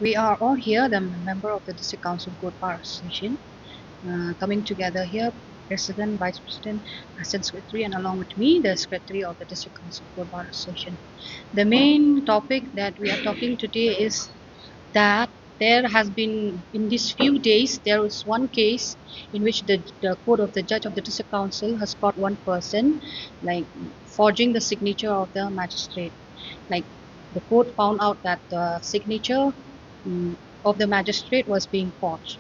We are all here, the member of the District Council Court Bar Association, coming together here, President, Vice President, Assistant Secretary, and along with me, the Secretary of the District Council Court Bar Association. The main topic that we are talking today is that there has been, in these few days, there was one case in which the court of the judge of the District Council has caught one person, like forging the signature of the magistrate. Like the court found out that the signature mm, of the magistrate was being forged.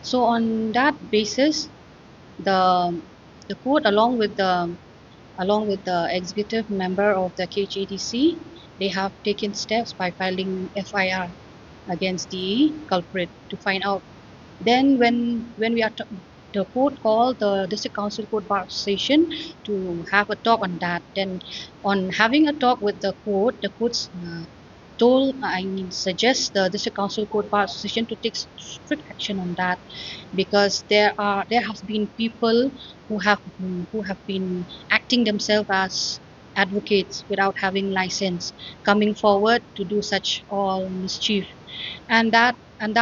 So on that basis, the the court, along with the executive member of the KHADC, they have taken steps by filing FIR against the culprit to find out. Then when we are the court called the district council court bar session to have a talk on that. Then on having a talk with the courts suggest the district council court bar association to take strict action on that, because there have been people who have been acting themselves as advocates without having license, coming forward to do such all mischief. And that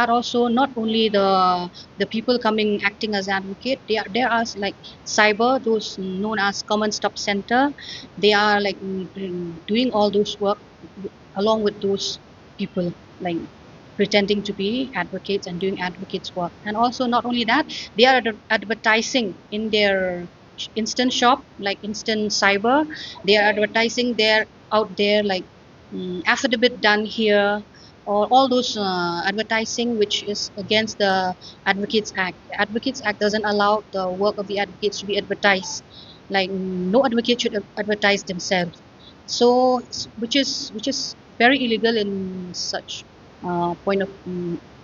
also, not only the people coming acting as advocate, there are like cyber, those known as common stop center. They are like doing all those work along with those people, like pretending to be advocates and doing advocates work. And also, not only that, they are advertising in their instant shop, like instant cyber. They are advertising there, out there, like affidavit done here, or all those advertising which is against the Advocates Act. The Advocates Act doesn't allow the work of the advocates to be advertised. Like no advocate should advertise themselves. So, which is very illegal in such point of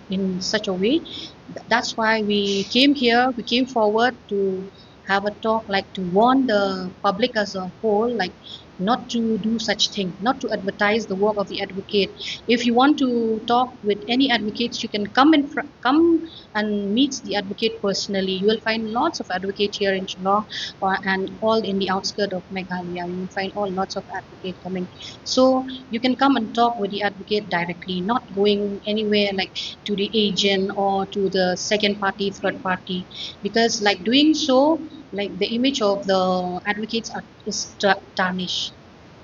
in such a way. That's why we came here. We came forward to have a talk, like to warn the public as a whole, like not to do such thing, not to advertise the work of the advocate. If you want to talk with any advocates, you can come and meet the advocate personally. You will find lots of advocates here in Shillong, and all in the outskirts of Meghalaya. You will find all lots of advocates coming. So you can come and talk with the advocate directly, not going anywhere like to the agent or to the second party, third party, because like doing so, like the image of the advocates is tarnished.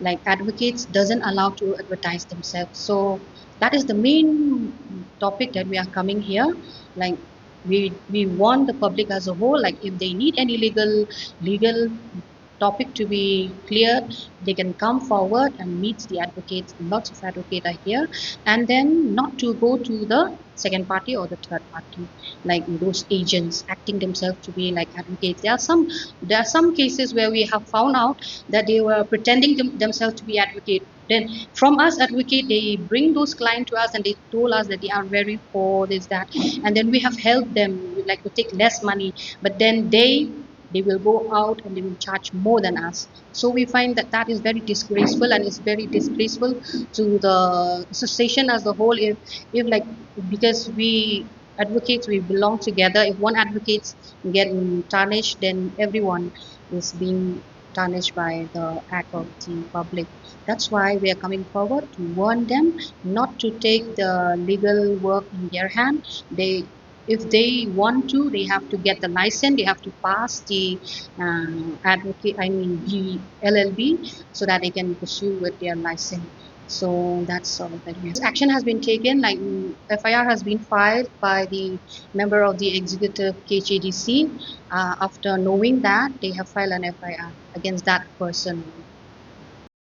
Like advocates doesn't allow to advertise themselves. So that is the main topic that we are coming here. Like we want the public as a whole, like if they need any legal topic to be cleared, they can come forward and meet the advocates. Lots of advocates are here, and then not to go to the second party or the third party, like those agents acting themselves to be like advocates. There are some cases where we have found out that they were pretending themselves to be advocate. Then from us advocate, they bring those clients to us and they told us that they are very poor, this that, and then we have helped them, like to take less money, but then they will go out and they will charge more than us. So we find that that is very disgraceful, and it's very disgraceful to the association as a whole. If like, because we advocates, we belong together. If one advocate get tarnished, then everyone is being tarnished by the act of the public. That's why we are coming forward to warn them not to take the legal work in their hand. They, if they want to, they have to get the license. They have to pass the the LLB, so that they can pursue with their license. So that's all that we have. Action has been taken, like FIR has been filed by the member of the executive KHADC. After knowing that, they have filed an FIR against that person.